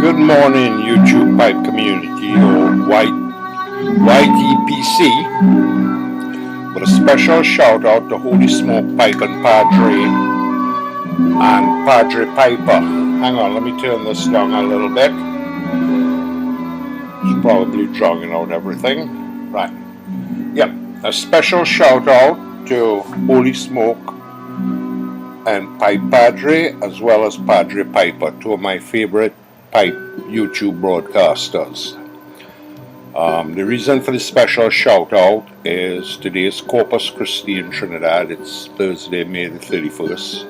Good morning, YouTube pipe community, or YTPC, with a special shout out to HolySmokeNPipePadre and Padre Piper. Hang on, let me turn this down a little bit. It's probably drowning out everything. Right. Yep, a special shout out to HolySmokeNPipePadre as well as Padre Piper, two of my favorite pipe YouTube broadcasters. The reason for the special shout out is today's Corpus Christi in Trinidad. It's Thursday, May the 31st,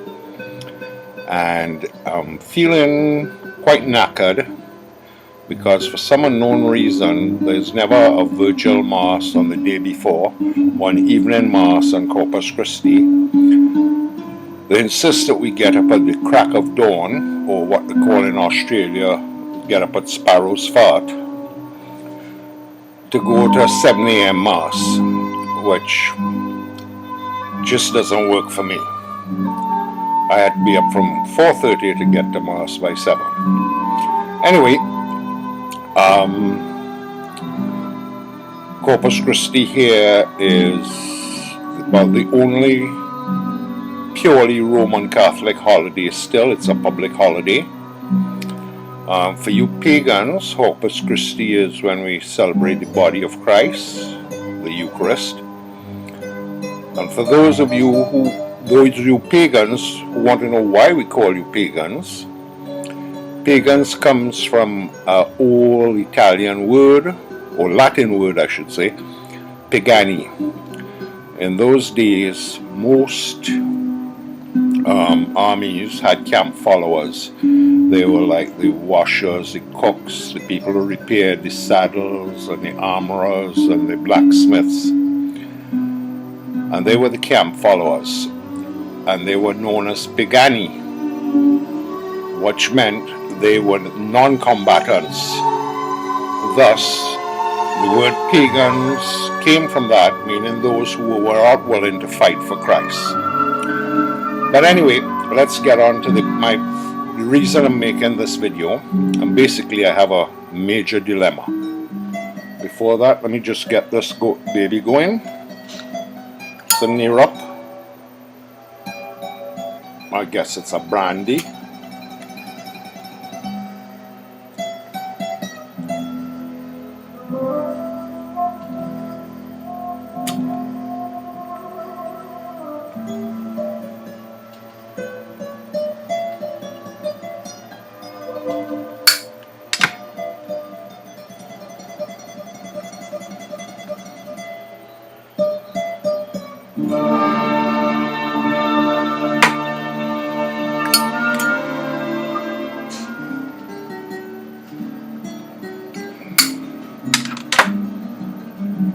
and I'm feeling quite knackered because for some unknown reason there's never a virtual mass on the day before, one evening mass on Corpus Christi. They insist that we get up at the crack of dawn, or what they call in Australia, get up at Sparrow's Fart, to go to a 7 a.m. mass, which just doesn't work for me. I had to be up from 4:30 to get to mass by 7. Anyway, Corpus Christi here is about the only purely Roman Catholic holiday still. It's a public holiday. For you pagans, Corpus Christi is when we celebrate the body of Christ, the Eucharist. And for those you pagans who want to know why we call you pagans, pagans comes from an old Italian word, or Latin word I should say, pagani. In those days, most armies had camp followers. They were like the washers, the cooks, the people who repaired the saddles, and the armorers, and the blacksmiths. And they were the camp followers. And they were known as pagani, which meant they were non-combatants. Thus, the word pagans came from that, meaning those who were not willing to fight for Christ. But anyway, let's get on to the reason I'm making this video. And basically I have a major dilemma. Before that, let me just get this baby going. Some near up. I guess it's a brandy.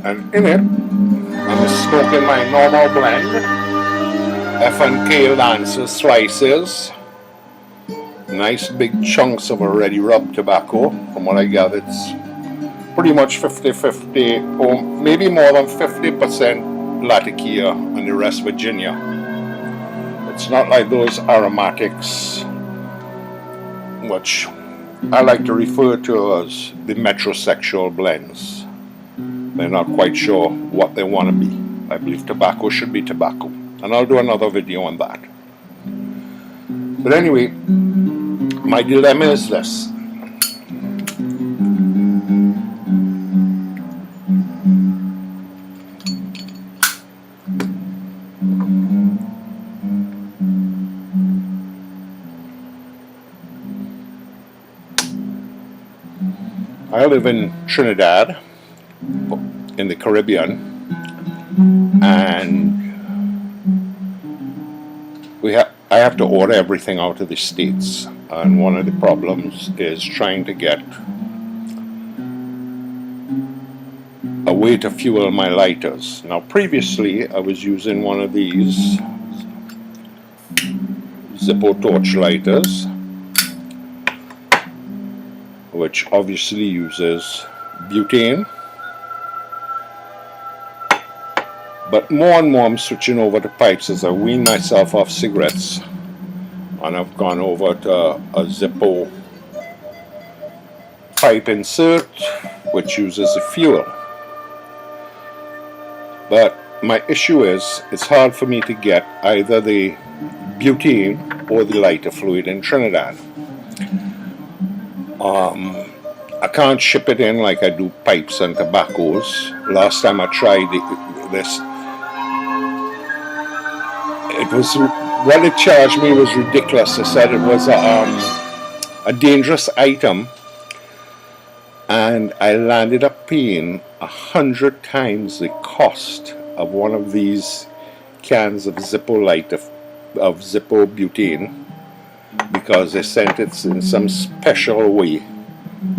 And in it, I'm smoking my normal blend, F&K Lancer slices, nice big chunks of already rubbed tobacco. From what I gather, it's pretty much 50-50, or maybe more than 50% Latakia and the rest Virginia. It's not like those aromatics, which I like to refer to as the metrosexual blends. They're not quite sure what they want to be. I believe tobacco should be tobacco, and I'll do another video on that. But anyway, my dilemma is this. I live in Trinidad, in the Caribbean, and I have to order everything out of the States, and one of the problems is trying to get a way to fuel my lighters. Now previously I was using one of these Zippo torch lighters, which obviously uses butane. But more and more I'm switching over to pipes as I wean myself off cigarettes. and I've gone over to a Zippo pipe insert which uses the fuel. But my issue is it's hard for me to get either the butane or the lighter fluid in Trinidad. I can't ship it in like I do pipes and tobaccos. Last time I tried this, it was, what it charged me was ridiculous. They said it was a dangerous item, and I landed up paying 100 times the cost of one of these cans of Zippo light of Zippo butane, because they sent it in some special way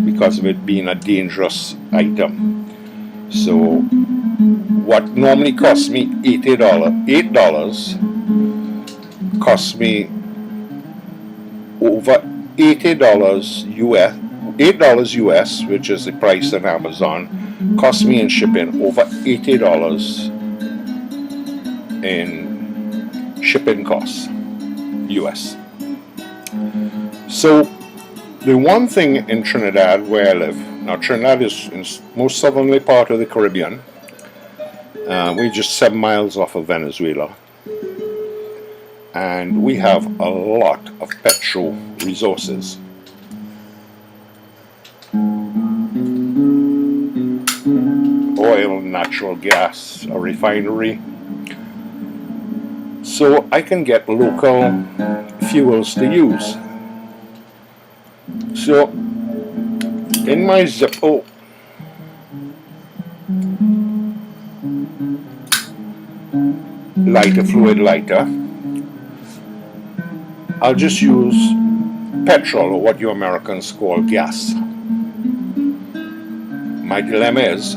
because of it being a dangerous item. So what normally costs me $8 cost me over $80 US, which is the price on Amazon. Cost me in shipping over $80 in shipping costs US. So the one thing in Trinidad where I live, now Trinidad is in most southerly part of the Caribbean. We're just 7 miles off of Venezuela, and we have a lot of petrol resources. Oil, natural gas, a refinery. So I can get local fuels to use. So in my Zippo fluid lighter, I'll just use petrol, or what you Americans call gas. My dilemma is,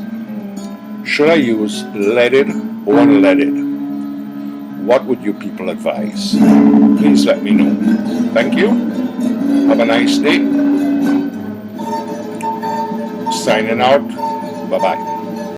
should I use leaded or unleaded? What would you people advise? Please let me know. Thank you. Have a nice day. Signing out. Bye-bye.